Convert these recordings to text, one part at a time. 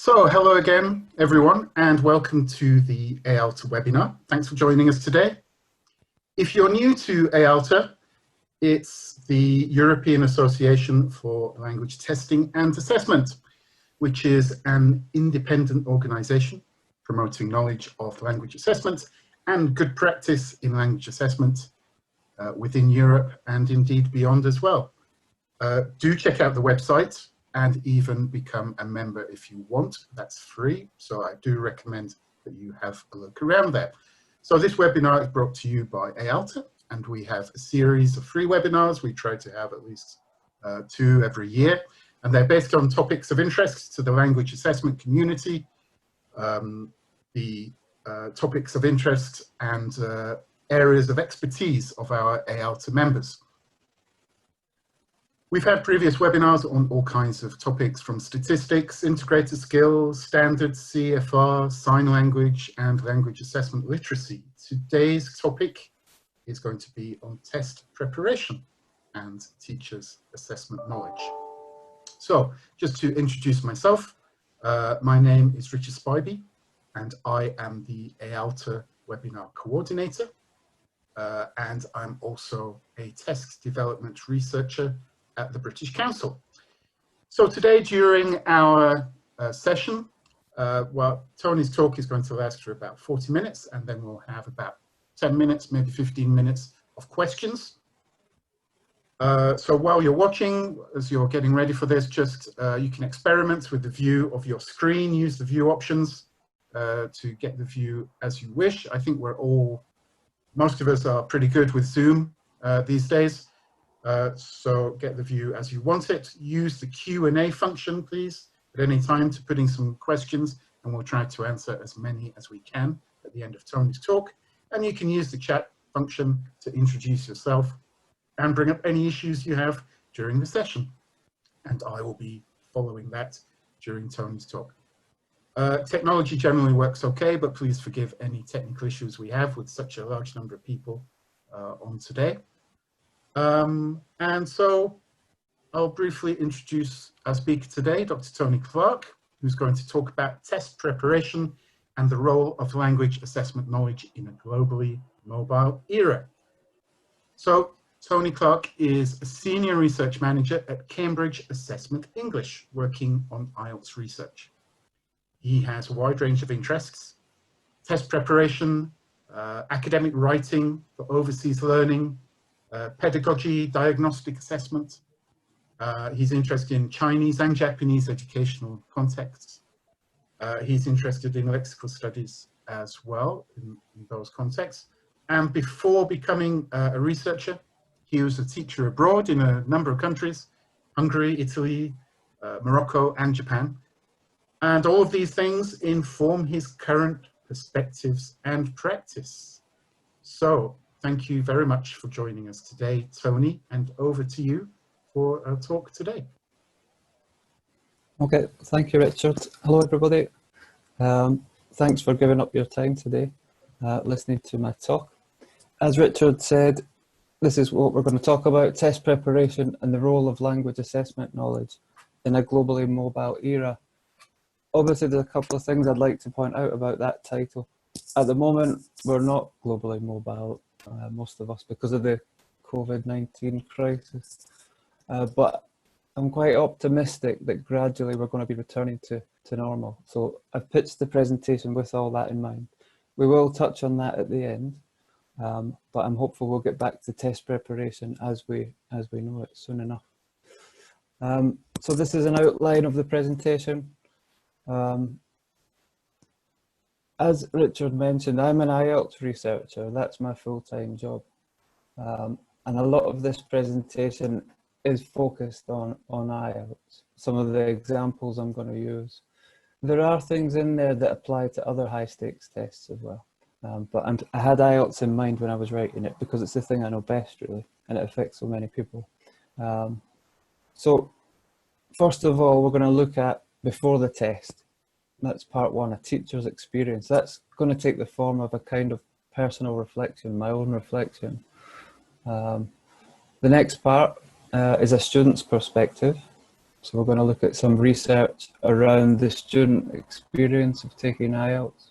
So, hello again, everyone, and welcome to the EALTA webinar. Thanks for joining us today. If you're new to EALTA, it's the European Association for Language Testing and Assessment, which is an independent organization promoting knowledge of language assessment and good practice in language assessment within Europe and indeed beyond as well. Do check out the website and even become a member if you want. That's free, so I do recommend that you have a look around there. So this webinar is brought to you by EALTA, and we have a series of free webinars. We try to have at least 2 every year, and they're based on topics of interest to the language assessment community, the topics of interest and areas of expertise of our EALTA members. We've had previous webinars on all kinds of topics from statistics, integrated skills, standards, CFR, sign language, and language assessment literacy. Today's topic is going to be on test preparation and teachers' assessment knowledge. So, just to introduce myself, my name is Richard Spivey, and I am the EALTA webinar coordinator, and I'm also a test development researcher at the British Council. So today during our session, Tony's talk is going to last for about 40 minutes, and then we'll have about 10 minutes, maybe 15 minutes of questions. So while you're watching, as you're getting ready for this, just you can experiment with the view of your screen, use the view options to get the view as you wish. I think most of us are pretty good with Zoom these days. So get the view as you want it. Use the Q&A function, please, at any time to put in some questions, and we'll try to answer as many as we can at the end of Tony's talk. And you can use the chat function to introduce yourself and bring up any issues you have during the session. And I will be following that during Tony's talk. Technology generally works okay, but please forgive any technical issues we have with such a large number of people on today. And so I'll briefly introduce our speaker today, Dr. Tony Clark, who's going to talk about test preparation and the role of language assessment knowledge in a globally mobile era. So Tony Clark is a senior research manager at Cambridge Assessment English, working on IELTS research. He has a wide range of interests: test preparation, academic writing for overseas learning, pedagogy, diagnostic assessment. He's interested in Chinese and Japanese educational contexts. He's interested in lexical studies as well in those contexts. And before becoming a researcher, he was a teacher abroad in a number of countries: Hungary, Italy, Morocco, and Japan. And all of these things inform his current perspectives and practice. So, thank you very much for joining us today, Tony, and over to you for our talk today. Okay, thank you, Richard. Hello, everybody. Thanks for giving up your time today, listening to my talk. As Richard said, this is what we're going to talk about: test preparation and the role of language assessment knowledge in a globally mobile era. Obviously, there's a couple of things I'd like to point out about that title. At the moment, we're not globally mobile, most of us, because of the COVID-19 crisis. But I'm quite optimistic that gradually we're going to be returning to normal. So I've pitched the presentation with all that in mind. We will touch on that at the end, but I'm hopeful we'll get back to test preparation as we know it soon enough. So this is an outline of the presentation. As Richard mentioned, I'm an IELTS researcher. That's my full-time job. And a lot of this presentation is focused on IELTS. Some of the examples I'm going to use. There are things in there that apply to other high-stakes tests as well. But I had IELTS in mind when I was writing it because it's the thing I know best, really, and it affects so many people. So first of all, we're going to look at before the test. That's part one, a teacher's experience. That's going to take the form of a kind of personal reflection, my own reflection. The next part is a student's perspective. So we're going to look at some research around the student experience of taking IELTS.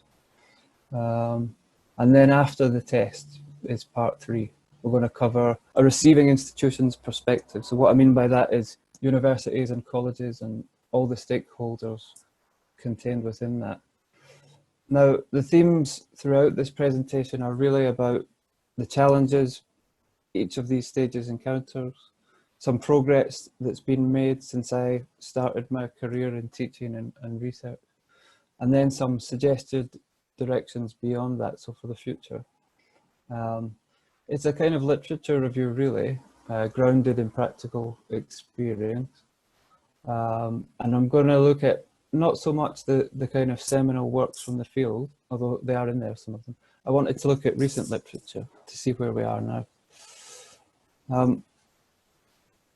And then after the test is part 3. We're going to cover a receiving institution's perspective. So what I mean by that is universities and colleges and all the stakeholders contained within that. Now, the themes throughout this presentation are really about the challenges each of these stages encounters, some progress that's been made since I started my career in teaching and research, and then some suggested directions beyond that, so for the future. It's a kind of literature review, really, grounded in practical experience. And I'm going to look at not so much the kind of seminal works from the field, although they are in there, some of them. I wanted to look at recent literature to see where we are now.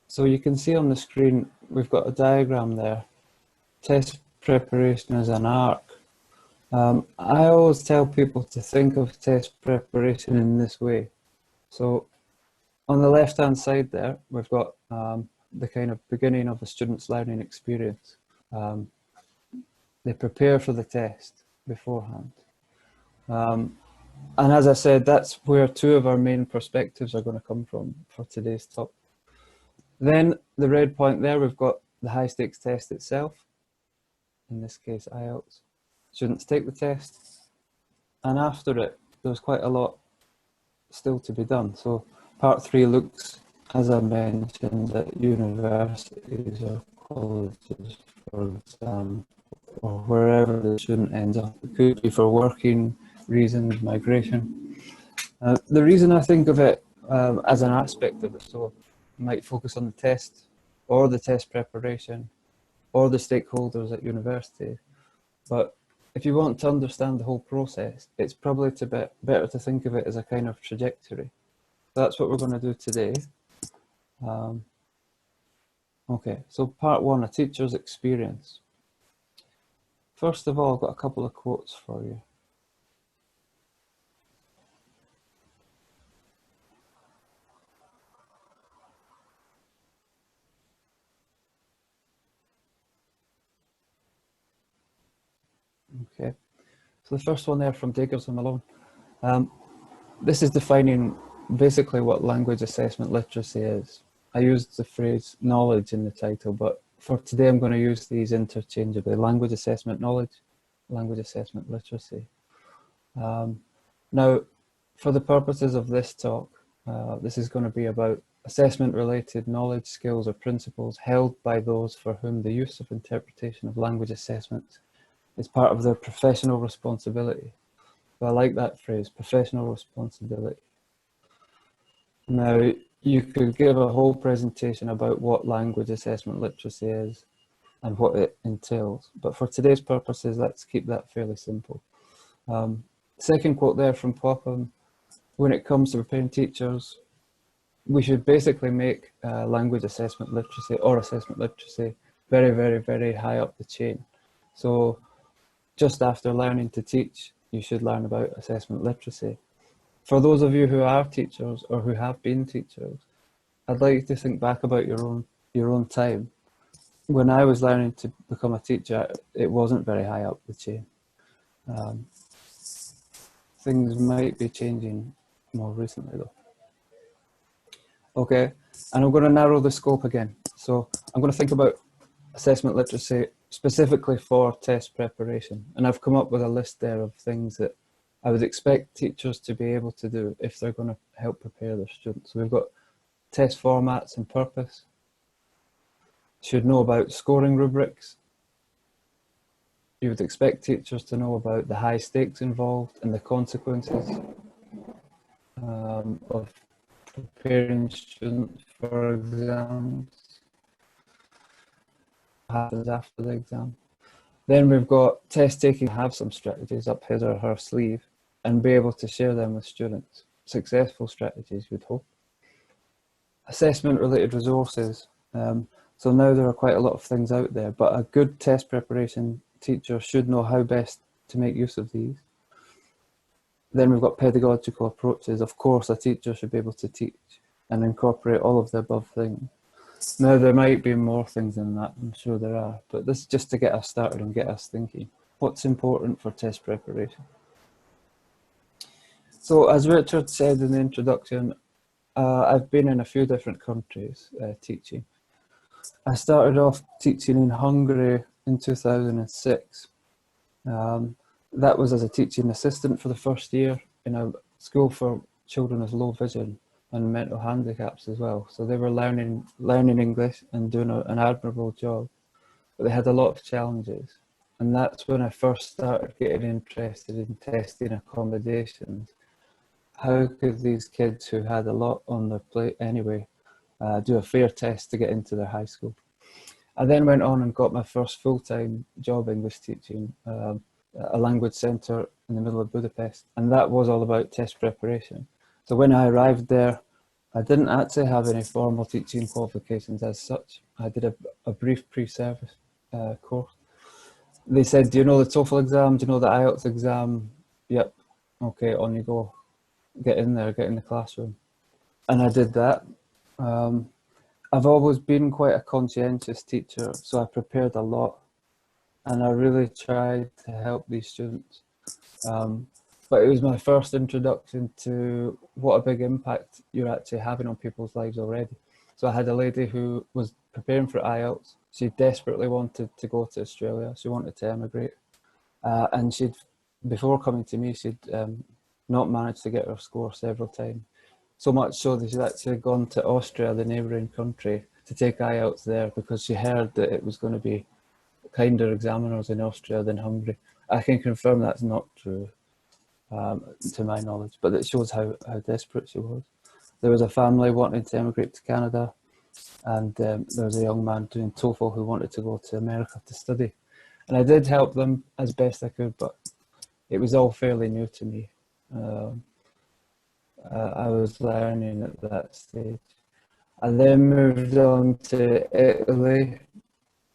So you can see on the screen, we've got a diagram there. Test preparation as an arc. I always tell people to think of test preparation in this way. So on the left-hand side there, we've got the kind of beginning of a student's learning experience. They prepare for the test beforehand. And as I said, that's where 2 of our main perspectives are going to come from for today's talk. Then the red point there, we've got the high stakes test itself, in this case IELTS. Students take the test, and after it, there's quite a lot still to be done. So part 3 looks, as I mentioned, at universities or colleges, for example, or wherever the student ends up. It could be for working reasons, migration. The reason I think of it as an aspect of it, so I might focus on the test or the test preparation or the stakeholders at university. But if you want to understand the whole process, it's probably better to think of it as a kind of trajectory. That's what we're going to do today. Okay, so part 1, a teacher's experience. First of all, I've got a couple of quotes for you. Okay, so the first one there from Diggers and Malone. This is defining basically what language assessment literacy is. I used the phrase knowledge in the title, but for today I'm going to use these interchangeably. Language assessment knowledge, language assessment literacy. Now, for the purposes of this talk, this is going to be about assessment related knowledge, skills or principles held by those for whom the use of interpretation of language assessment is part of their professional responsibility. So I like that phrase, professional responsibility. Now, you could give a whole presentation about what language assessment literacy is and what it entails, but for today's purposes, let's keep that fairly simple. Second quote there from Popham: when it comes to preparing teachers, we should basically make language assessment literacy or assessment literacy very, very, very high up the chain. So just after learning to teach, you should learn about assessment literacy. For those of you who are teachers or who have been teachers, I'd like you to think back about your own time. When I was learning to become a teacher, it wasn't very high up the chain. Things might be changing more recently though. Okay, and I'm going to narrow the scope again. So I'm going to think about assessment literacy specifically for test preparation. And I've come up with a list there of things that I would expect teachers to be able to do if they're going to help prepare their students. So we've got test formats and purpose. Should know about scoring rubrics. You would expect teachers to know about the high stakes involved and the consequences of preparing students for exams. Happens after the exam. Then we've got test taking, have some strategies up his or her sleeve and be able to share them with students. Successful strategies, you'd hope. Assessment related resources. So now there are quite a lot of things out there, but a good test preparation teacher should know how best to make use of these. Then we've got pedagogical approaches. Of course, a teacher should be able to teach and incorporate all of the above things. Now, there might be more things than that, I'm sure there are, but this is just to get us started and get us thinking. What's important for test preparation? So, as Richard said in the introduction, I've been in a few different countries teaching. I started off teaching in Hungary in 2006. That was as a teaching assistant for the first year in a school for children with low vision and mental handicaps as well. So they were learning English and doing an admirable job, but they had a lot of challenges. And that's when I first started getting interested in testing accommodations. How could these kids who had a lot on their plate anyway do a fair test to get into their high school? I then went on and got my first full-time job English teaching, a language centre in the middle of Budapest, and that was all about test preparation. So when I arrived there, I didn't actually have any formal teaching qualifications as such. I did a brief pre-service course. They said, do you know the TOEFL exam? Do you know the IELTS exam? Yep. Okay, on you go. Get in there, get in the classroom. And I did that. I've always been quite a conscientious teacher, so I prepared a lot and I really tried to help these students. But it was my first introduction to what a big impact you're actually having on people's lives already. So I had a lady who was preparing for IELTS. She desperately wanted to go to Australia. She wanted to emigrate. And before coming to me, she'd not managed to get her score several times. So much so that she'd actually gone to Austria, the neighbouring country, to take IELTS there because she heard that it was going to be kinder examiners in Austria than Hungary. I can confirm that's not true, to my knowledge, but it shows how desperate she was. There was a family wanting to emigrate to Canada, and there was a young man doing TOEFL who wanted to go to America to study. And I did help them as best I could, but it was all fairly new to me. I was learning at that stage. I then moved on to Italy,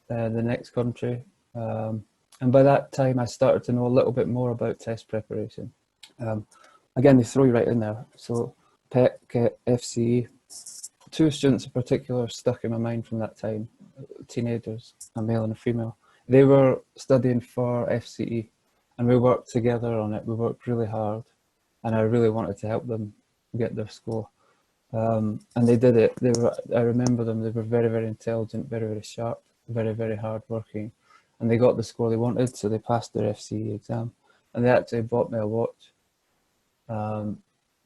the next country. And by that time, I started to know a little bit more about test preparation. Again, they throw you right in there. So PEC, FCE, two students in particular stuck in my mind from that time, teenagers, a male and a female. They were studying for FCE and we worked together on it. We worked really hard and I really wanted to help them get their score. And they did it. I remember them, they were very, very intelligent, very, very sharp, very, very hard working. And they got the score they wanted, so they passed their FCE exam. And they actually bought me a watch.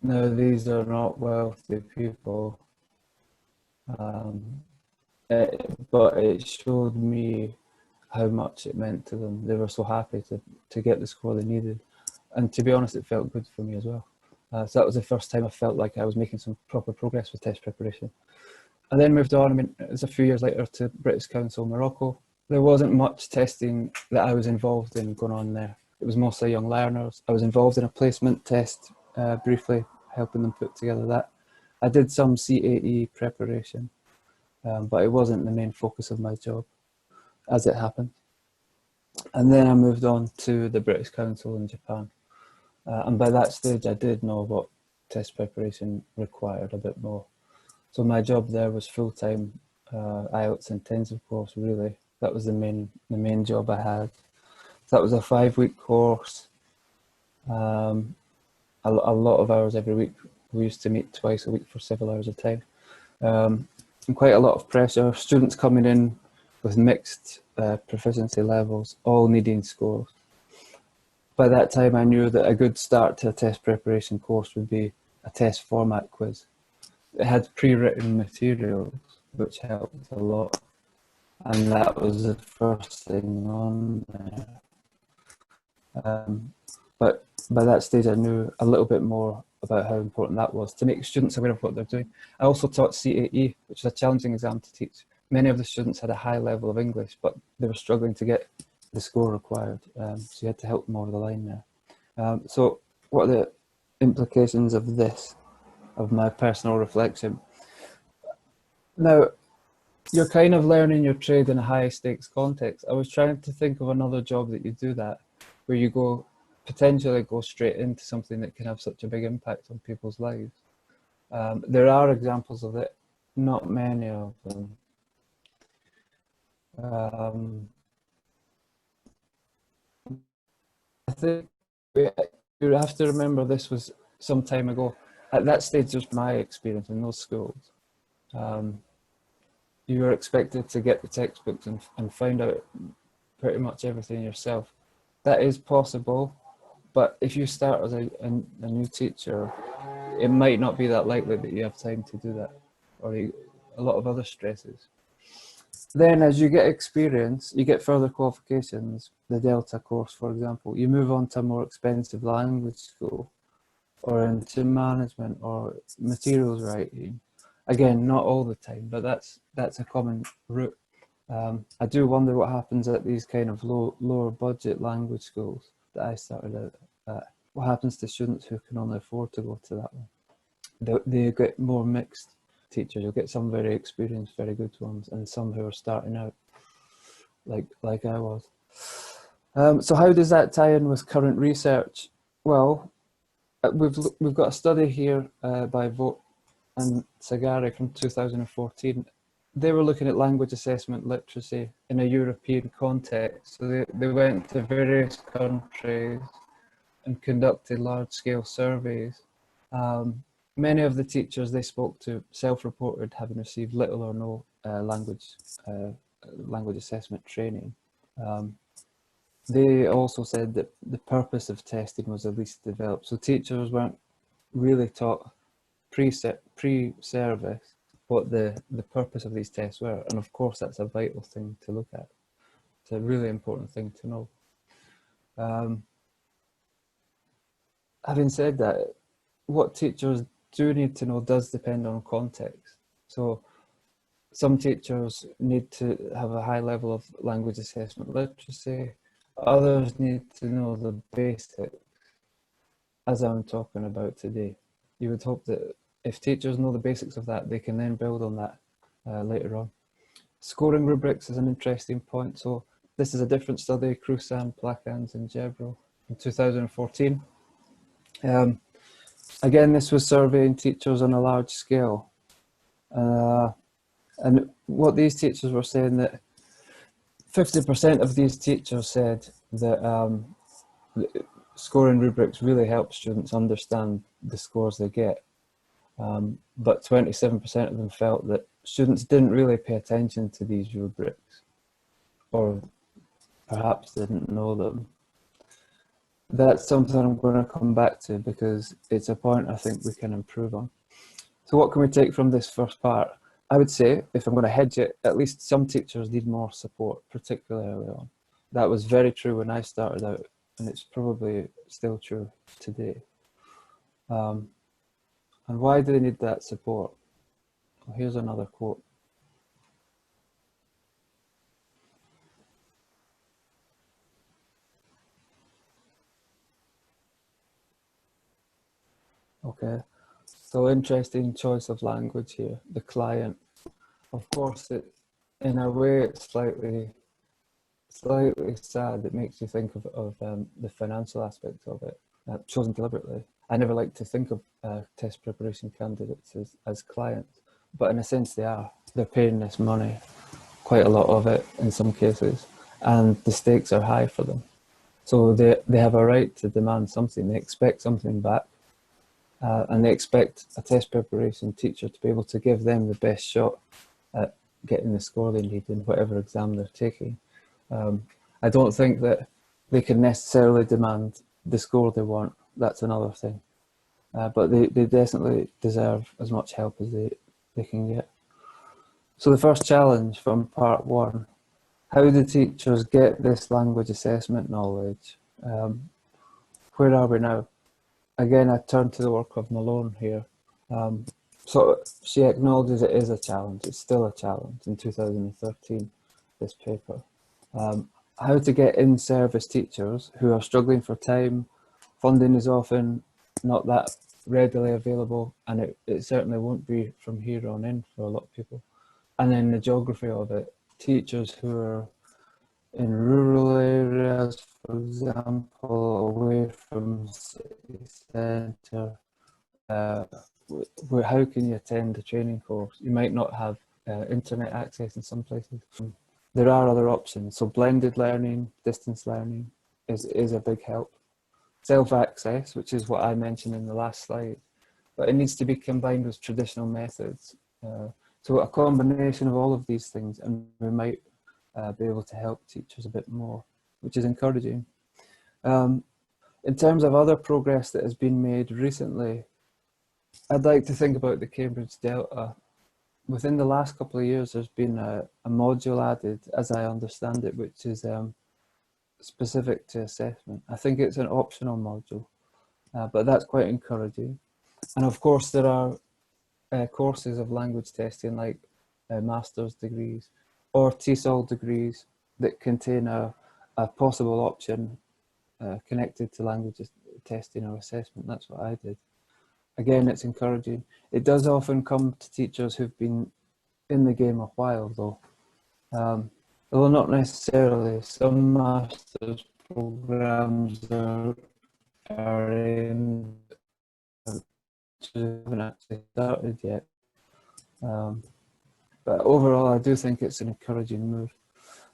Now, these are not wealthy people, but it showed me how much it meant to them. They were so happy to get the score they needed. And to be honest, it felt good for me as well. So that was the first time I felt like I was making some proper progress with test preparation. I then moved on, it was a few years later, to British Council Morocco. There wasn't much testing that I was involved in going on there. It was mostly young learners. I was involved in a placement test, briefly helping them put together that. I did some CAE preparation, but it wasn't the main focus of my job, as it happened. And then I moved on to the British Council in Japan. And by that stage, I did know what test preparation required a bit more. So my job there was full-time IELTS intensive course, really. That was the main job I had. So that was a 5-week course, a lot of hours every week. We used to meet twice a week for several hours of time. And quite a lot of pressure, students coming in with mixed proficiency levels, all needing scores. By that time, I knew that a good start to a test preparation course would be a test format quiz. It had pre-written materials, which helped a lot. And that was the first thing on there. But by that stage, I knew a little bit more about how important that was to make students aware of what they're doing. I also taught CAE, which is a challenging exam to teach. Many of the students had a high level of English, but they were struggling to get the score required. So you had to help them over the line there. So what are the implications of this, of my personal reflection? Now, you're kind of learning your trade in a high stakes context. I was trying to think of another job that you do that, where you potentially go straight into something that can have such a big impact on people's lives. There are examples of it, not many of them. I think you have to remember this was some time ago. At that stage, just my experience in those schools. You were expected to get the textbooks and find out pretty much everything yourself. That is possible, but if you start as a new teacher, it might not be that likely that you have time to do that, or a lot of other stresses. Then as you get experience, you get further qualifications, the EALTA course, for example, you move on to a more expensive language school or into management or materials writing. Again, not all the time, but that's a common route. I do wonder what happens at these kind of lower budget language schools that I started out at. What happens to students who can only afford to go to that one? They get more mixed teachers. You'll get some very experienced, very good ones, and some who are starting out, like I was. So how does that tie in with current research? Well, we've got a study here by Vogt and Sagari from 2014. They were looking at language assessment literacy in a European context. So they went to various countries and conducted large-scale surveys. Many of the teachers they spoke to self-reported having received little or no language assessment training. They also said that the purpose of testing was at least developed. So teachers weren't really taught pre-service what the purpose of these tests were. And of course, that's a vital thing to look at. It's a really important thing to know. Having said that, what teachers do need to know does depend on context. So some teachers need to have a high level of language assessment literacy. Others need to know the basics, as I'm talking about today. You would hope that if teachers know the basics of that, they can then build on that later on. Scoring rubrics is an interesting point. So this is a different study, Crusan, Plakans and Jebro in 2014. Again, this was surveying teachers on a large scale. And what these teachers were saying that 50% of these teachers said that scoring rubrics really help students understand the scores they get. But 27% of them felt that students didn't really pay attention to these rubrics, or perhaps didn't know them. That's something I'm going to come back to because it's a point I think we can improve on. So what can we take from this first part? I would say, if I'm going to hedge it, at least some teachers need more support, particularly early on. That was very true when I started out, and it's probably still true today. And why do they need that support? Well, here's another quote. Okay, so interesting choice of language here. The client, of course, in a way it's slightly sad. It makes you think of the financial aspect of it, chosen deliberately. I never like to think of test preparation candidates as clients, but in a sense they are. They're paying this money, quite a lot of it in some cases, and the stakes are high for them. So they have a right to demand something. They expect something back, and they expect a test preparation teacher to be able to give them the best shot at getting the score they need in whatever exam they're taking. I don't think that they can necessarily demand the score they want. That's another thing. But they definitely deserve as much help as they can get. So the first challenge from part one, how do teachers get this language assessment knowledge? Where are we now? Again, I turn to the work of Malone here. So she acknowledges it is a challenge. It's still a challenge in 2013, this paper. How to get in-service teachers who are struggling for time. Funding is often not that readily available, and it certainly won't be from here on in for a lot of people. And then the geography of it. Teachers who are in rural areas, for example, away from city centre, how can you attend a training course? You might not have internet access in some places. there are other options. So blended learning, distance learning is a big help. Self-access, which is what I mentioned in the last slide, but it needs to be combined with traditional methods. So a combination of all of these things, and we might be able to help teachers a bit more, which is encouraging. In terms of other progress that has been made recently, I'd like to think about the Cambridge Delta. Within the last couple of years, there's been a module added, as I understand it, which is specific to assessment. I think it's an optional module, but that's quite encouraging. And of course, there are courses of language testing like master's degrees or TESOL degrees that contain a possible option connected to language testing or assessment. That's what I did. Again, it's encouraging. It does often come to teachers who've been in the game a while, though. Although not necessarily. Some master's programs are aimed at haven't actually started yet. But overall, I do think it's an encouraging move.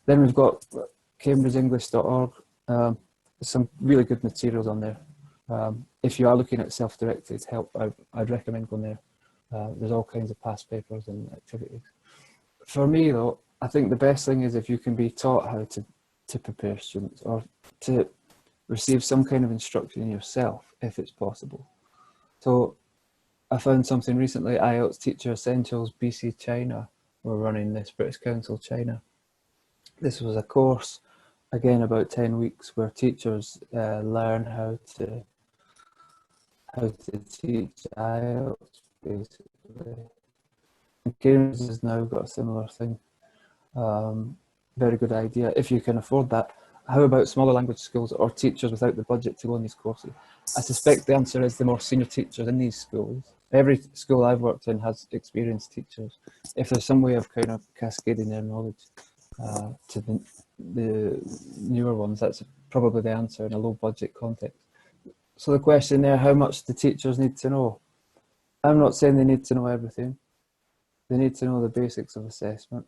Then we've got CambridgeEnglish.org. Some really good materials on there. If you are looking at self-directed help, I'd recommend going there. There's all kinds of past papers and activities. For me, though, I think the best thing is if you can be taught how to prepare students or to receive some kind of instruction yourself, if it's possible. So I found something recently, IELTS Teacher Essentials BC China were running this, British Council China. This was a course, again, about 10 weeks, where teachers learn how to teach IELTS, basically. And Cambridge has now got a similar thing. Very good idea, if you can afford that. How about smaller language schools or teachers without the budget to go on these courses? I suspect the answer is the more senior teachers in these schools. Every school I've worked in has experienced teachers. If there's some way of kind of cascading their knowledge to the newer ones, that's probably the answer in a low budget context. So the question there, how much do teachers need to know? I'm not saying they need to know everything. They need to know the basics of assessment.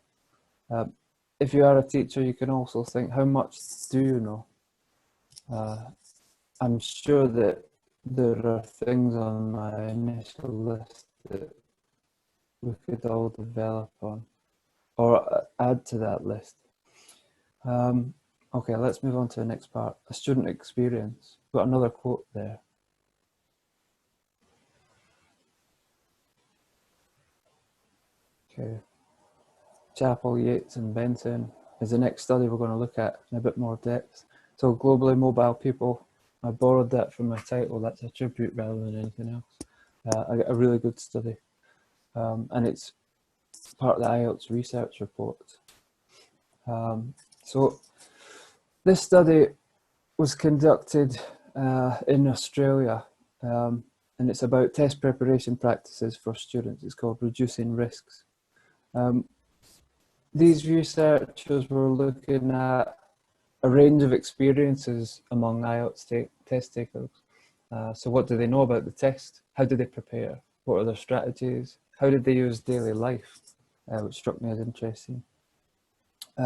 If you are a teacher, you can also think, how much do you know? I'm sure that there are things on my initial list that we could all develop on or add to that list. Okay, let's move on to the next part, a student experience. Got another quote there. Okay. Chappell, Yates and Benton is the next study we're going to look at in a bit more depth. So globally mobile people, I borrowed that from my title, that's a tribute rather than anything else. A really good study. And it's part of the IELTS research report. So this study was conducted in Australia, and it's about test preparation practices for students. It's called Reducing Risks. These researchers were looking at a range of experiences among IELTS test takers. So what do they know about the test? How do they prepare? What are their strategies? How did they use daily life? Which struck me as interesting.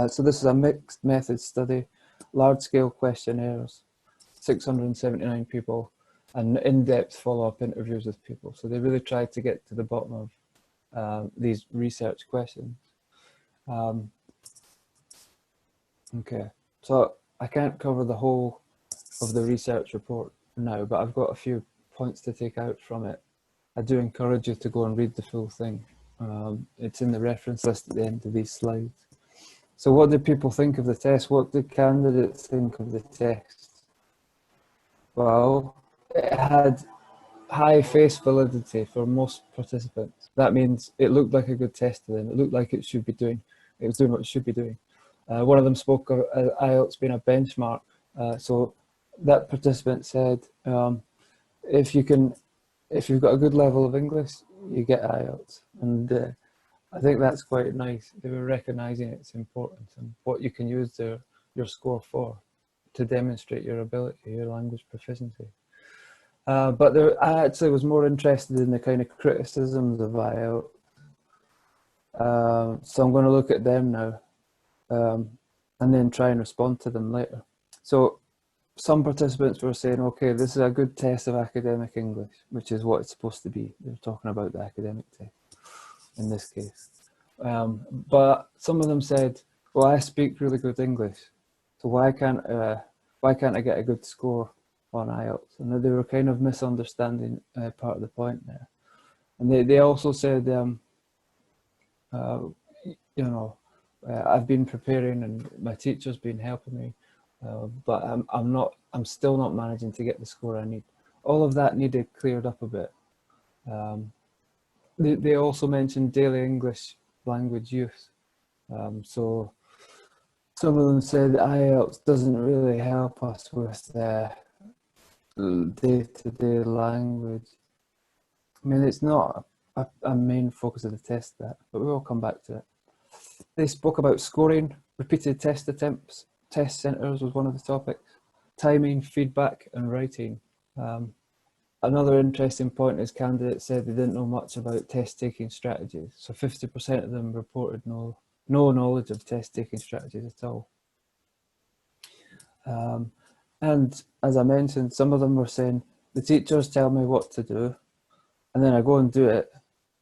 So this is a mixed method study, large-scale questionnaires, 679 people, and in-depth follow-up interviews with people. So they really tried to get to the bottom of these research questions. Okay, so I can't cover the whole of the research report now, but I've got a few points to take out from it. I do encourage you to go and read the full thing. It's in the reference list at the end of these slides. So what did people think of the test? What did candidates think of the test? Well, it had high face validity for most participants. That means it looked like a good test to them. It looked like it should be doing, it was doing what it should be doing. One of them spoke of IELTS being a benchmark. So that participant said, if you've got a good level of English, you get IELTS. And I think that's quite nice. They were recognizing its importance and what you can use your score for to demonstrate your ability, your language proficiency. But I actually was more interested in the kind of criticisms of IELTS. So I'm going to look at them now. and then try and respond to them later. So some participants were saying, okay, this is a good test of academic English, which is what it's supposed to be. They're talking about the academic test in this case. But some of them said, well, I speak really good English, so why can't I get a good score on IELTS? And they were kind of misunderstanding part of the point there. And they also said, you know, I've been preparing and my teacher's been helping me, but I'm still not managing to get the score I need. All of that needed cleared up a bit. They also mentioned daily English language use. So some of them said IELTS doesn't really help us with day-to-day language. I mean, it's not a main focus of the test, that, but we will come back to it. They spoke about scoring, repeated test attempts, test centres was one of the topics, timing, feedback and writing. Another interesting point is candidates said they didn't know much about test-taking strategies. So 50% of them reported no knowledge of test-taking strategies at all. And as I mentioned, some of them were saying, the teachers tell me what to do, and then I go and do it,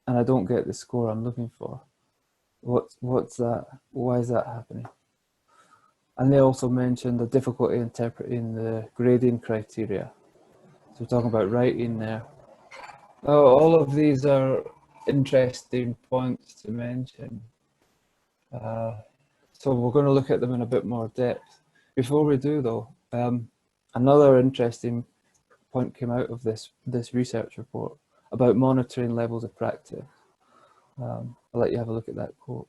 and I don't get the score I'm looking for. What's that? Why is that happening? And they also mentioned the difficulty interpreting the grading criteria. So we're talking about writing there. Oh, all of these are interesting points to mention. So we're going to look at them in a bit more depth. Before we do though, another interesting point came out of this research report about monitoring levels of practice. I'll let you have a look at that quote.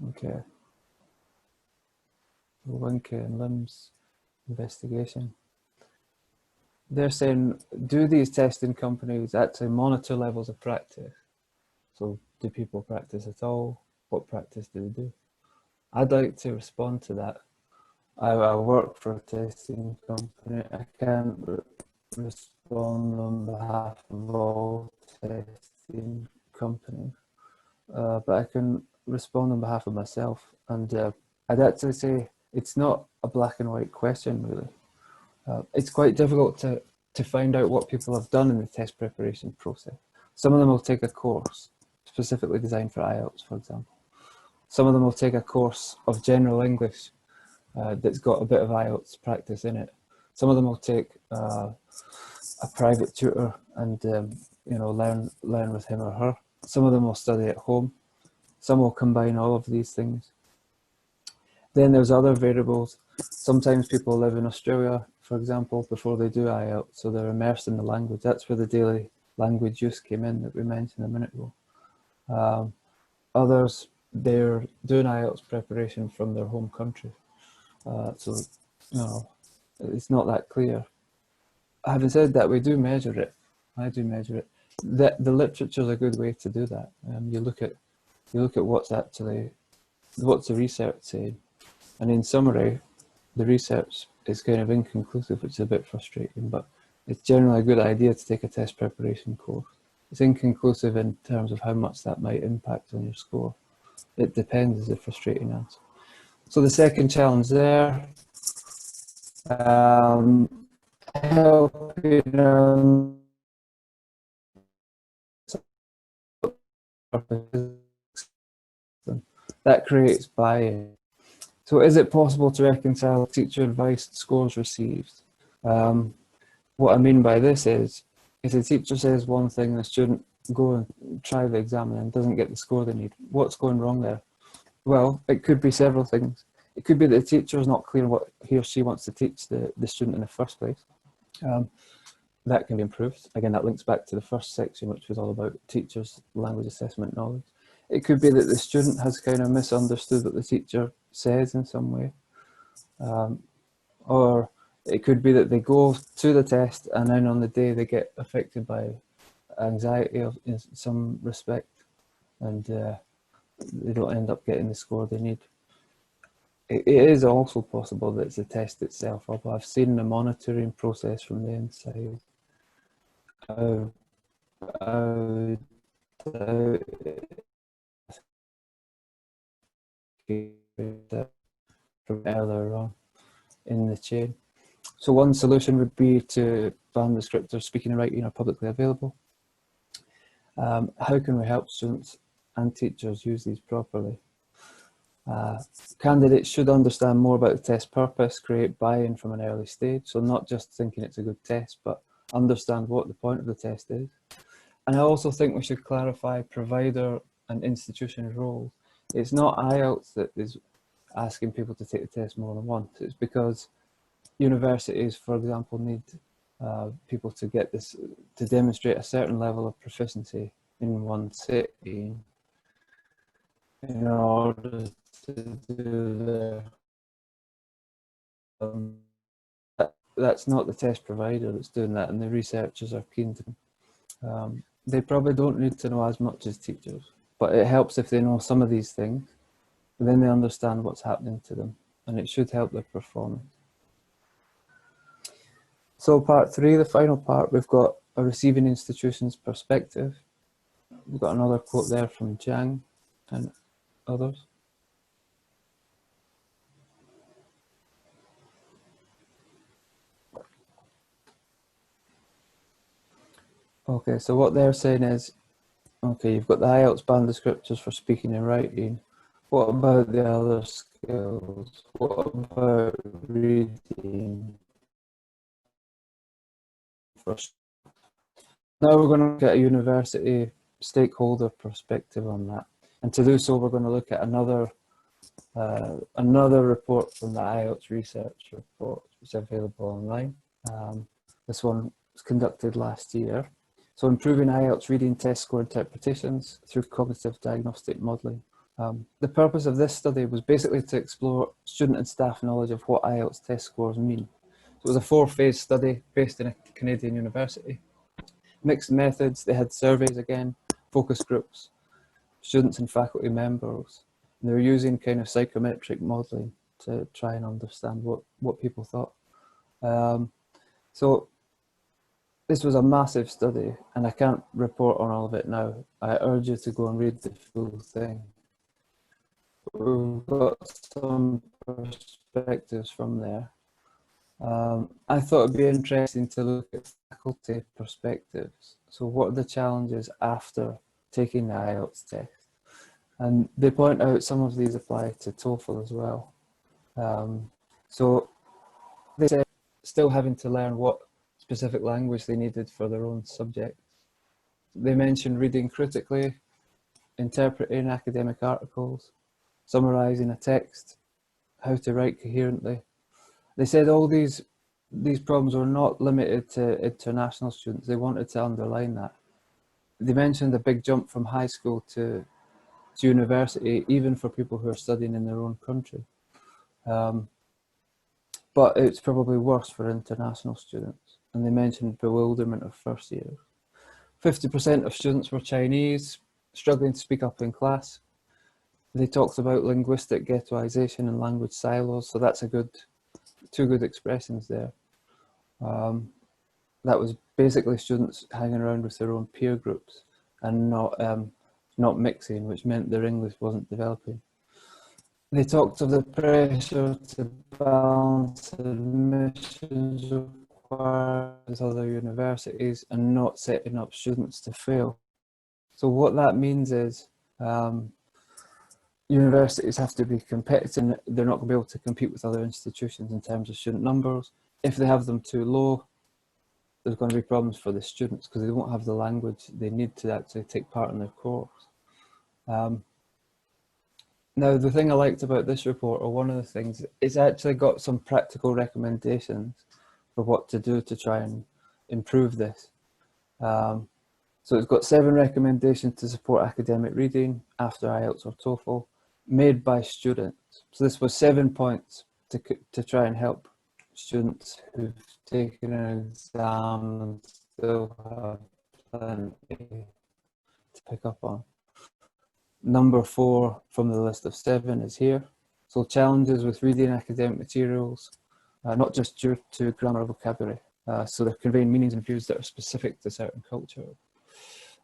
Okay. Winke and Lim's investigation. They're saying, do these testing companies actually monitor levels of practice? So do people practice at all? What practice do they do? I'd like to respond to that. I work for a testing company. I can't respond on behalf of all testing companies, but I can respond on behalf of myself. And I'd actually say it's not a black and white question, really. It's quite difficult to find out what people have done in the test preparation process. Some of them will take a course specifically designed for IELTS, for example. Some of them will take a course of general English that's got a bit of IELTS practice in it. Some of them will take a private tutor and you know, learn with him or her. Some of them will study at home. Some will combine all of these things. Then there's other variables. Sometimes people live in Australia, for example, before they do IELTS, so they're immersed in the language. That's where the daily language use came in that we mentioned a minute ago. Others, they're doing IELTS preparation from their home country. So, you know, it's not that clear. Having said that, we do measure it. I do measure it. The literature is a good way to do that. You look at what's the research saying, and in summary, the research is kind of inconclusive, which is a bit frustrating. But it's generally a good idea to take a test preparation course. It's inconclusive in terms of how much that might impact on your score. It depends is the frustrating answer. So the second challenge there, helping that creates buy-in. So is it possible to reconcile teacher advice and scores received? What I mean by this is, if the teacher says one thing, the student go and try the exam and doesn't get the score they need, what's going wrong there? Well, it could be several things. It could be that the teacher is not clear what he or she wants to teach the student in the first place. That can be improved. Again, that links back to the first section, which was all about teachers' language assessment knowledge. It could be that the student has kind of misunderstood what the teacher says in some way. Or it could be that they go to the test and then on the day they get affected by anxiety in some respect, and they don't end up getting the score they need. it is also possible that it's the test itself, although I've seen the monitoring process from the inside. I doubt it from earlier on in the chain. So one solution would be to ban descriptors speaking and writing are publicly available. How can we help students and teachers use these properly? Candidates should understand more about the test purpose, create buy-in from an early stage, so not just thinking it's a good test, but understand what the point of the test is. And I also think we should clarify provider and institution roles. It's not IELTS that is asking people to take the test more than once. It's because universities, for example, need people to get this, to demonstrate a certain level of proficiency in one sitting in order to do that's not the test provider that's doing that, and the researchers are keen to. They probably don't need to know as much as teachers, but it helps if they know some of these things, and then they understand what's happening to them, and it should help their performance. So part 3, the final part, we've got a receiving institution's perspective. We've got another quote there from Jang and others. Okay, so what they're saying is, okay, you've got the IELTS band descriptors for speaking and writing. What about the other skills? What about reading? Now we're going to get a university stakeholder perspective on that. And to do so, we're going to look at another report from the IELTS research report, which is available online. This one was conducted last year. So improving IELTS reading test score interpretations through cognitive diagnostic modelling. The purpose of this study was basically to explore student and staff knowledge of what IELTS test scores mean. So it was a 4-phase study based in a Canadian university. Mixed methods, they had surveys again, focus groups, students and faculty members. And they were using kind of psychometric modelling to try and understand what people thought. So this was a massive study, and I can't report on all of it now. I urge you to go and read the full thing. We've got some perspectives from there. I thought it'd be interesting to look at faculty perspectives. So what are the challenges after taking the IELTS test? And they point out some of these apply to TOEFL as well. So they said still having to learn what specific language they needed for their own subject. They mentioned reading critically, interpreting academic articles, summarising a text, how to write coherently. They said all these problems were not limited to international students. They wanted to underline that. They mentioned a big jump from high school to university, even for people who are studying in their own country. But it's probably worse for international students. And they mentioned bewilderment of first years. 50% of students were Chinese, struggling to speak up in class. They talked about linguistic ghettoization and language silos, so that's two good expressions there. That was basically students hanging around with their own peer groups and not mixing, which meant their English wasn't developing. They talked of the pressure to balance admissions required with other universities and not setting up students to fail. So what that means is universities have to be competitive. They're not going to be able to compete with other institutions in terms of student numbers. If they have them too low, there's going to be problems for the students because they won't have the language they need to actually take part in their course. Now, the thing I liked about this report, or one of the things, it's actually got some practical recommendations for what to do to try and improve this. So it's got 7 recommendations to support academic reading after IELTS or TOEFL, made by students. So this was 7 points to try and help students who've taken an exam and still have plenty to pick up on. Number 4 from the list of 7 is here. So challenges with reading academic materials, not just due to grammar or vocabulary. So they're conveying meanings and views that are specific to certain culture.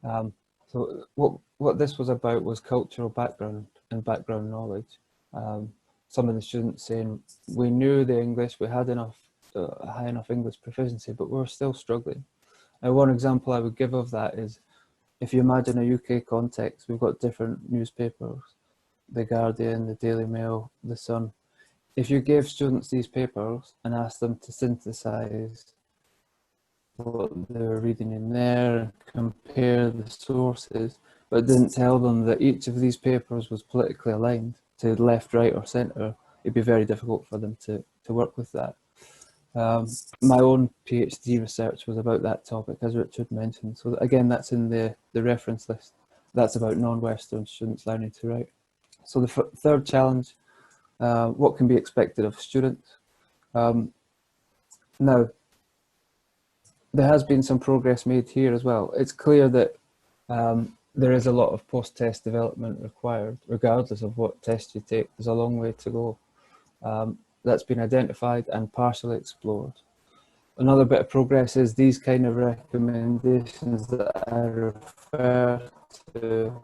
So what this was about was cultural background and background knowledge. Some of the students saying, we knew the English, we had enough, high enough English proficiency, but we were still struggling. Now, one example I would give of that is, if you imagine a UK context, we've got different newspapers, The Guardian, the Daily Mail, the Sun. If you gave students these papers and asked them to synthesize what they were reading in there and compare the sources, but didn't tell them that each of these papers was politically aligned to left, right or centre, it'd be very difficult for them to work with that. My own PhD research was about that topic, as Richard mentioned. So again, that's in the reference list. That's about non-Western students learning to write. So the third challenge, what can be expected of students? Now, there has been some progress made here as well. It's clear that there is a lot of post-test development required, regardless of what test you take. There's a long way to go. That's been identified and partially explored. Another bit of progress is these kind of recommendations that I refer to.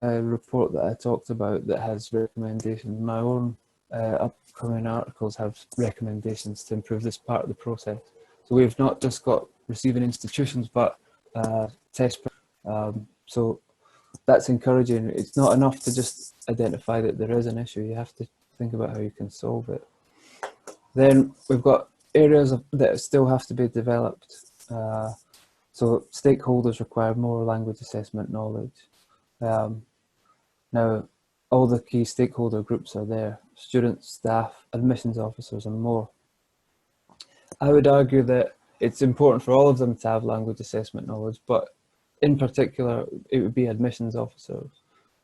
A report that I talked about that has recommendations. My own upcoming articles have recommendations to improve this part of the process. So we've not just got receiving institutions, but test. So that's encouraging. It's not enough to just identify that there is an issue. You have to think about how you can solve it. Then we've got areas that still have to be developed. So stakeholders require more language assessment knowledge. Now, all the key stakeholder groups are there: students, staff, admissions officers, and more. I would argue that it's important for all of them to have language assessment knowledge, but in particular, it would be admissions officers.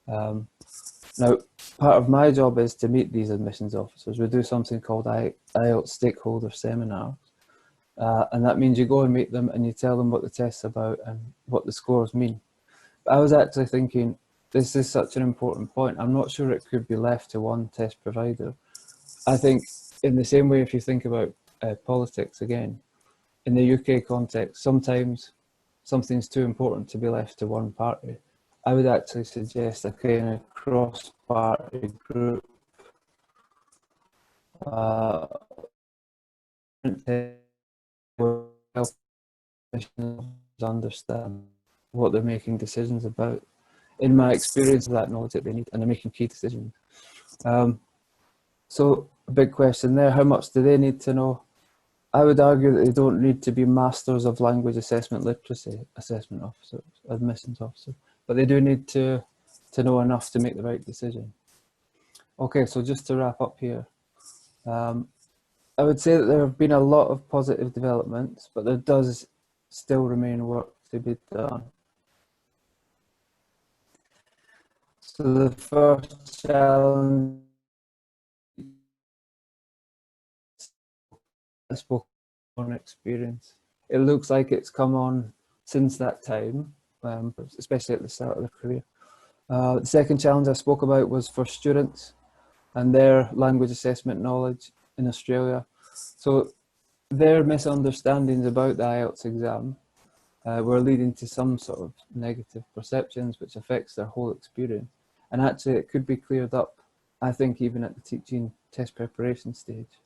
Now, part of my job is to meet these admissions officers. We do something called IELTS stakeholder seminars. And that means you go and meet them and you tell them what the test's about and what the scores mean. But I was actually thinking, this is such an important point. I'm not sure it could be left to one test provider. I think in the same way, if you think about politics again, in the UK context, sometimes something's too important to be left to one party. I would actually suggest a kind of cross-party group help understand what they're making decisions about. In my experience, that knowledge that they need, and they're making key decisions. So a big question there, how much do they need to know? I would argue that they don't need to be masters of language assessment literacy, assessment officers, admissions officers, but they do need to know enough to make the right decision. Okay, so just to wrap up here, I would say that there have been a lot of positive developments, but there does still remain work to be done. So the first challenge I spoke on experience. It looks like it's come on since that time, especially at the start of their career. The second challenge I spoke about was for students and their language assessment knowledge in Australia. So their misunderstandings about the IELTS exam were leading to some sort of negative perceptions, which affects their whole experience. And actually it could be cleared up, I think, even at the teaching test preparation stage.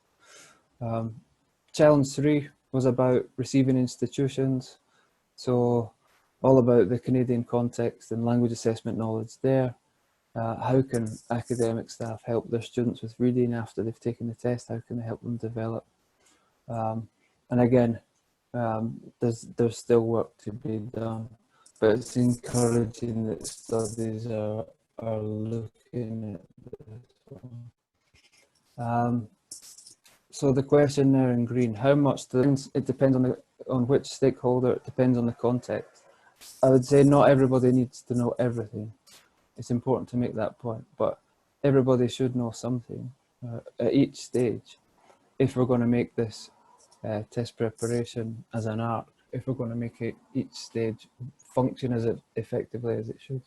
Challenge 3 was about receiving institutions. So all about the Canadian context and language assessment knowledge there. How can academic staff help their students with reading after they've taken the test? How can they help them develop? And again, there's still work to be done, but it's encouraging that studies are looking at this one. So the question there in green, how much it depends on which stakeholder, it depends on the context. I would say not everybody needs to know everything. It's important to make that point, but everybody should know something at each stage if we're going to make this test preparation as an art if we're going to make each stage function as effectively as it should.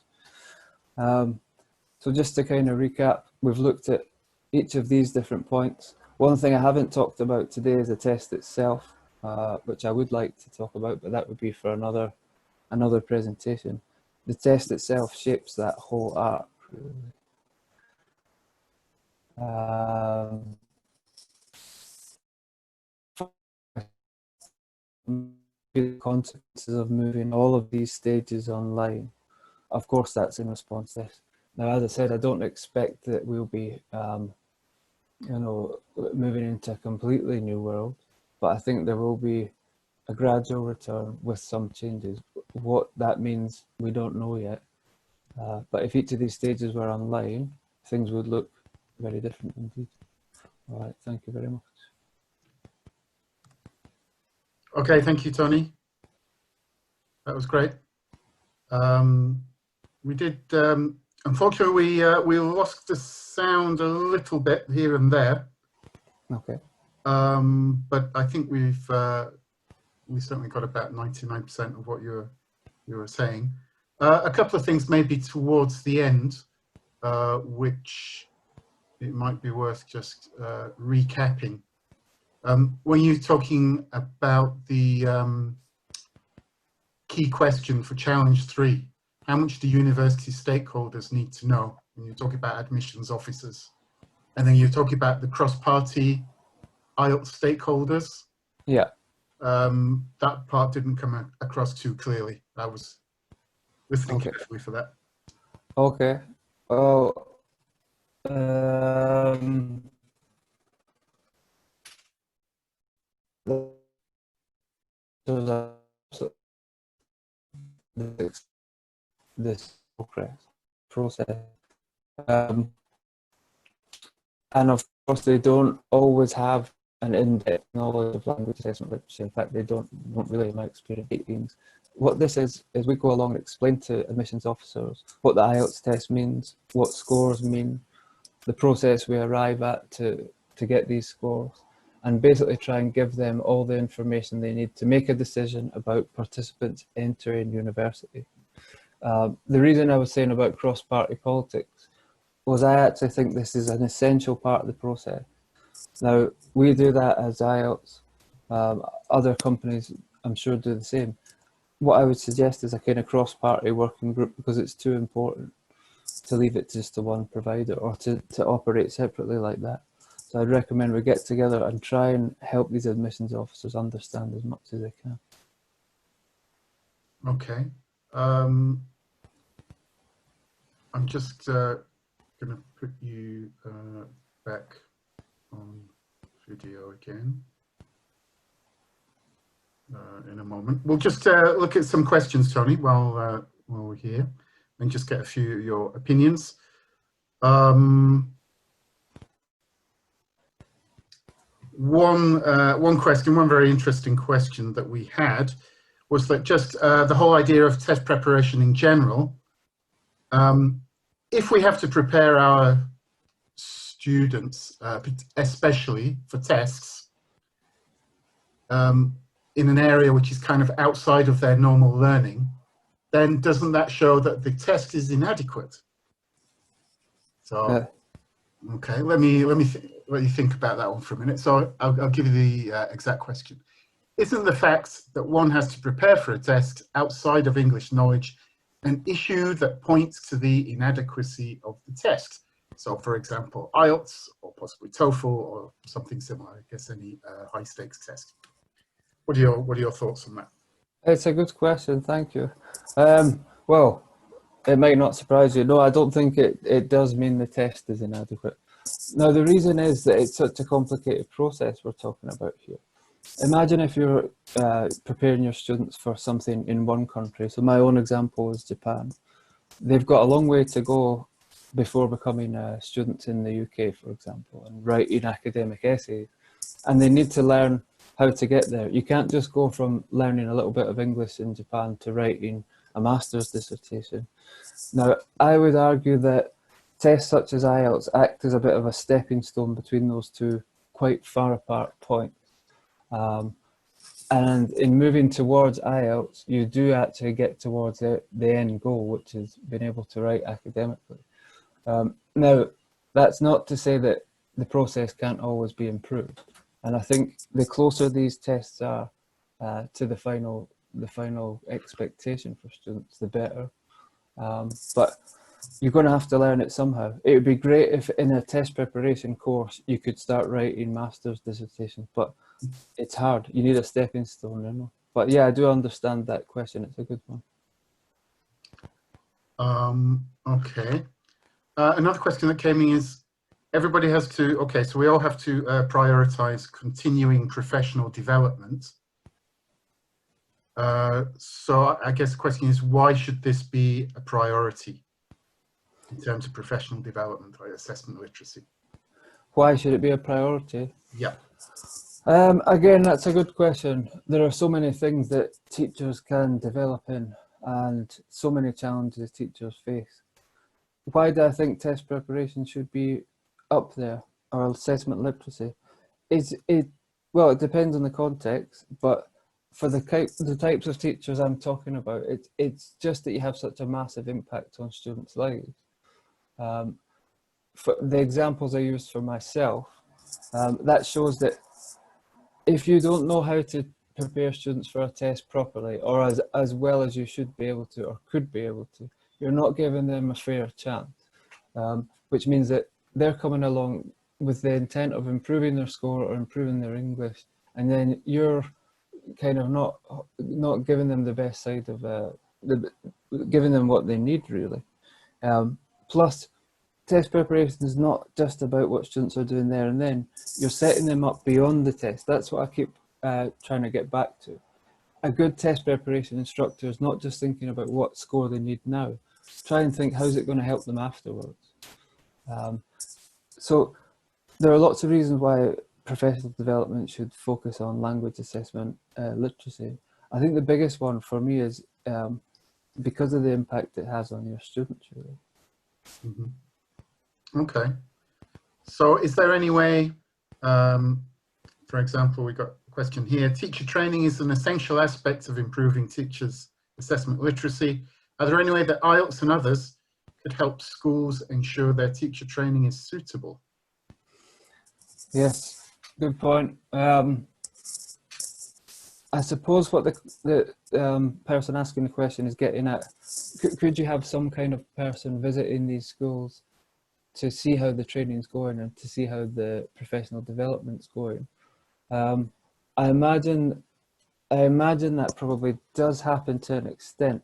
So just to kind of recap, we've looked at each of these different points. One thing I haven't talked about today is the test itself, which I would like to talk about, but that would be for another presentation. The test itself shapes that whole arc, really. The consequences of moving all of these stages online. Of course, that's in response to this. Now, as I said, I don't expect that we'll be, you know, moving into a completely new world, but I think there will be a gradual return with some changes. What that means, we don't know yet. But if each of these stages were online, things would look very different indeed. All right, thank you very much. Okay, thank you, Tony. That was great. We did, unfortunately, we lost the sound a little bit here and there. Okay. But I think we certainly got about 99% of what you were saying. A couple of things maybe towards the end, which it might be worth just recapping. When you're talking about the key question for challenge 3, how much do university stakeholders need to know when you're talking about admissions officers? And then you're talking about the cross-party IELTS stakeholders. Yeah. That part didn't come across too clearly. I was listening carefully for that. Okay. Oh, this process. And of course, they don't always have an in-depth knowledge of language assessment, which in fact they don't really, in my experience. What this is we go along and explain to admissions officers what the IELTS test means, what scores mean, the process we arrive at to get these scores, and basically try and give them all the information they need to make a decision about participants entering university. The reason I was saying about cross-party politics was I actually think this is an essential part of the process. Now, we do that as IELTS. Other companies, I'm sure, do the same. What I would suggest is a kind of cross-party working group, because it's too important to leave it just to one provider or to operate separately like that. So I'd recommend we get together and try and help these admissions officers understand as much as they can. Okay. I'm just going to put you back on video again in a moment. We'll just look at some questions, Tony, while we're here, and just get a few of your opinions. One question, one very interesting question that we had was that just the whole idea of test preparation in general. If we have to prepare our students, especially for tests, in an area which is kind of outside of their normal learning, then doesn't that show that the test is inadequate? So, okay, let you think about that one for a minute. So I'll give you the exact question. Isn't the fact that one has to prepare for a test outside of English knowledge an issue that points to the inadequacy of the test? So, for example, IELTS or possibly TOEFL or something similar. I guess any high stakes test. What are your thoughts on that? It's a good question, thank you. Well, it might not surprise you. No, I don't think it does mean the test is inadequate. Now, the reason is that it's such a complicated process we're talking about here. Imagine if you're preparing your students for something in one country. So my own example is Japan. They've got a long way to go before becoming students in the UK, for example, and writing academic essays. And they need to learn how to get there. You can't just go from learning a little bit of English in Japan to writing a master's dissertation. Now, I would argue that tests such as IELTS act as a bit of a stepping stone between those two quite far apart points. And in moving towards IELTS, you do actually get towards the end goal, which is being able to write academically. Now, that's not to say that the process can't always be improved. And I think the closer these tests are to the final expectation for students, the better. But you're going to have to learn it somehow. It would be great if in a test preparation course you could start writing master's dissertations, but it's hard. You need a stepping stone, you know. But yeah, I do understand that question. It's a good one. Okay. Another question that came in is, everybody has to, okay, so we all have to prioritize continuing professional development. So I guess the question is, why should this be a priority in terms of professional development, like assessment literacy? Why should it be a priority? Yeah. Again, that's a good question. There are so many things that teachers can develop in, and so many challenges teachers face. Why do I think test preparation should be up there, or assessment literacy? Well, it depends on the context, but for the types of teachers I'm talking about, it's just that you have such a massive impact on students' lives. For the examples I used for myself, that shows that if you don't know how to prepare students for a test properly, or as well as you should be able to, or could be able to, you're not giving them a fair chance, which means that they're coming along with the intent of improving their score or improving their English, and then you're kind of not giving them the best side of giving them what they need, really. Plus, test preparation is not just about what students are doing there and then. You're setting them up beyond the test. That's what I keep trying to get back to. A good test preparation instructor is not just thinking about what score they need now. Try and think, how's it going to help them afterwards? So there are lots of reasons why professional development should focus on language assessment literacy. I think the biggest one for me is because of the impact it has on your students, really. Mm-hmm. Okay, so is there any way, for example, we got a question here, teacher training is an essential aspect of improving teachers' assessment literacy. Are there any way that IELTS and others could help schools ensure their teacher training is suitable? Yes, good point. I suppose what the person asking the question is getting at, could you have some kind of person visiting these schools to see how the training's going and to see how the professional development's going? I imagine that probably does happen to an extent.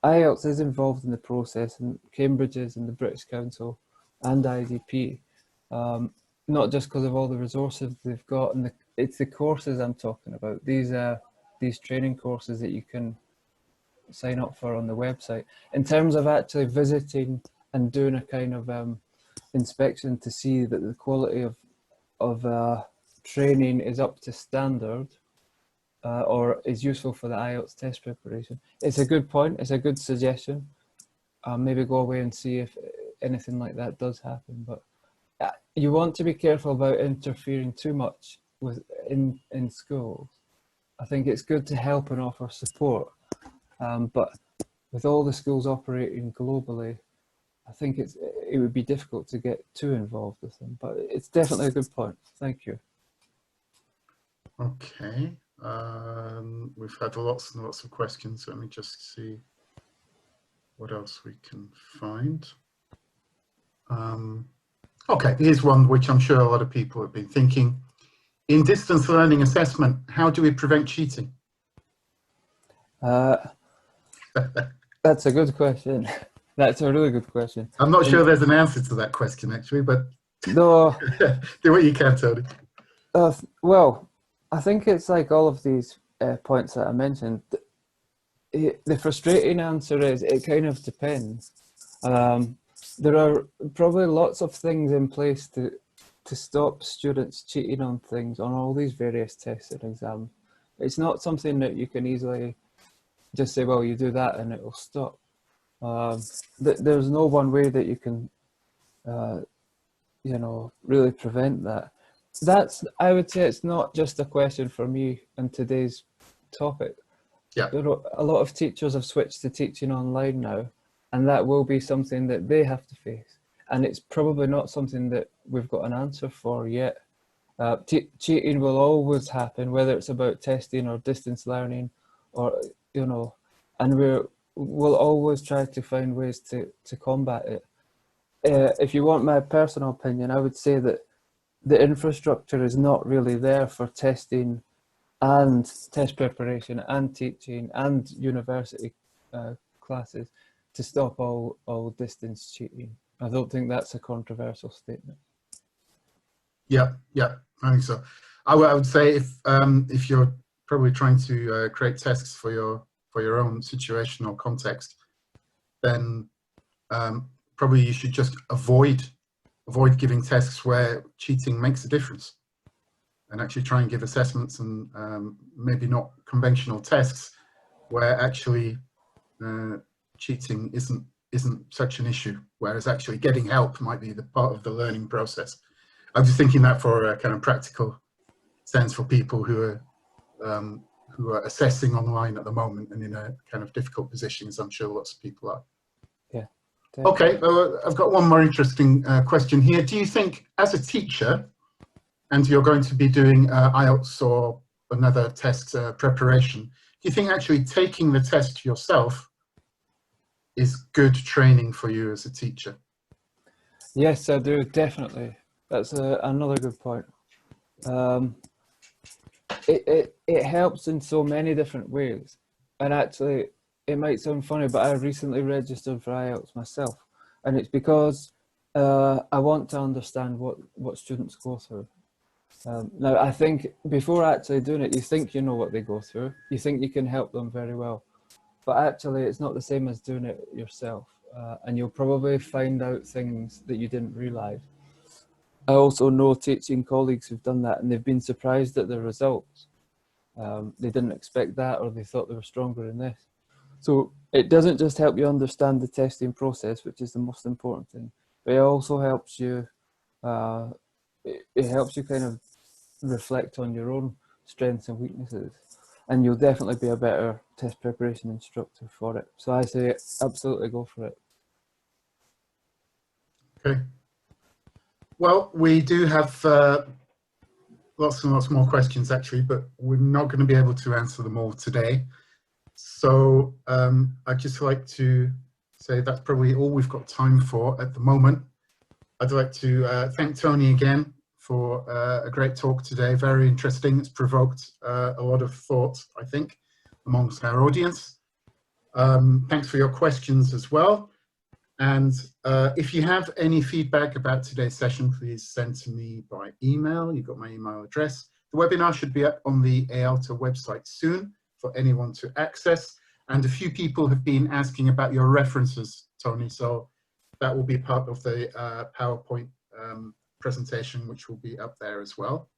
IELTS is involved in the process, and Cambridge is, and the British Council and IDP, not just because of all the resources they've got, and it's the courses I'm talking about. These training courses that you can sign up for on the website. In terms of actually visiting and doing a kind of inspection to see that the quality of training is up to standard, or is useful for the IELTS test preparation. It's a good point, it's a good suggestion. Maybe go away and see if anything like that does happen, but you want to be careful about interfering too much in schools. I think it's good to help and offer support, but with all the schools operating globally, I think it would be difficult to get too involved with them, but it's definitely a good point. Thank you. Okay, we've had lots and lots of questions. Let me just see what else we can find. Okay, here's one which I'm sure a lot of people have been thinking. In distance learning assessment, how do we prevent cheating? That's a good question. That's a really good question. I'm not sure there's an answer to that question, actually, but no, do what you can, Tony. Well, I think it's like all of these points that I mentioned. The frustrating answer is it kind of depends. There are probably lots of things in place to stop students cheating on things, on all these various tests and exams. It's not something that you can easily just say, well, you do that and it will stop. There's no one way that you can, really prevent that. I would say it's not just a question for me and today's topic. Yeah. A lot of teachers have switched to teaching online now, and that will be something that they have to face. And it's probably not something that we've got an answer for yet. Cheating will always happen, whether it's about testing or distance learning, or, you know, and we'll always try to find ways to combat it. If you want my personal opinion, I would say that the infrastructure is not really there for testing and test preparation and teaching and university classes to stop all distance cheating. I don't think that's a controversial statement. Yeah, I think so. I would say if you're probably trying to create tests for your own situation or context, then probably you should just avoid giving tests where cheating makes a difference, and actually try and give assessments and maybe not conventional tests where actually cheating isn't such an issue, whereas actually getting help might be the part of the learning process. I'm just thinking that for a kind of practical sense for people who are assessing online at the moment and in a kind of difficult position, as I'm sure lots of people are. Yeah. Okay, I've got one more interesting question here. Do you think, as a teacher, and you're going to be doing IELTS or another test preparation, do you think actually taking the test yourself is good training for you as a teacher? Yes, I do, definitely. That's another good point. It helps in so many different ways. And actually, it might sound funny, but I recently registered for IELTS myself. And it's because I want to understand what students go through. Now, I think before actually doing it, you think you know what they go through. You think you can help them very well. But actually, it's not the same as doing it yourself. And you'll probably find out things that you didn't realise. I also know teaching colleagues who've done that and they've been surprised at the results. They didn't expect that, or they thought they were stronger in this. So it doesn't just help you understand the testing process, which is the most important thing, but it also helps you, it helps you kind of reflect on your own strengths and weaknesses, and you'll definitely be a better test preparation instructor for it. So I say absolutely go for it. Okay. Well, we do have lots and lots more questions actually, but we're not going to be able to answer them all today. So I'd just like to say that's probably all we've got time for at the moment. I'd like to thank Tony again for a great talk today. Very interesting. It's provoked a lot of thought, I think, amongst our audience. Thanks for your questions as well. And if you have any feedback about today's session, please send to me by email. You've got my email address. The webinar should be up on the EALTA website soon for anyone to access. And a few people have been asking about your references, Tony, so that will be part of the PowerPoint presentation, which will be up there as well.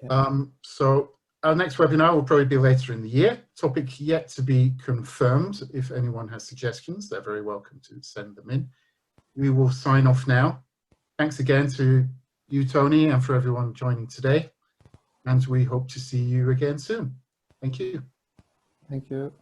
Yeah. So our next webinar will probably be later in the year. Topic yet to be confirmed. If anyone has suggestions, they're very welcome to send them in. We will sign off now. Thanks again to you, Tony, and for everyone joining today. And we hope to see you again soon. Thank you. Thank you.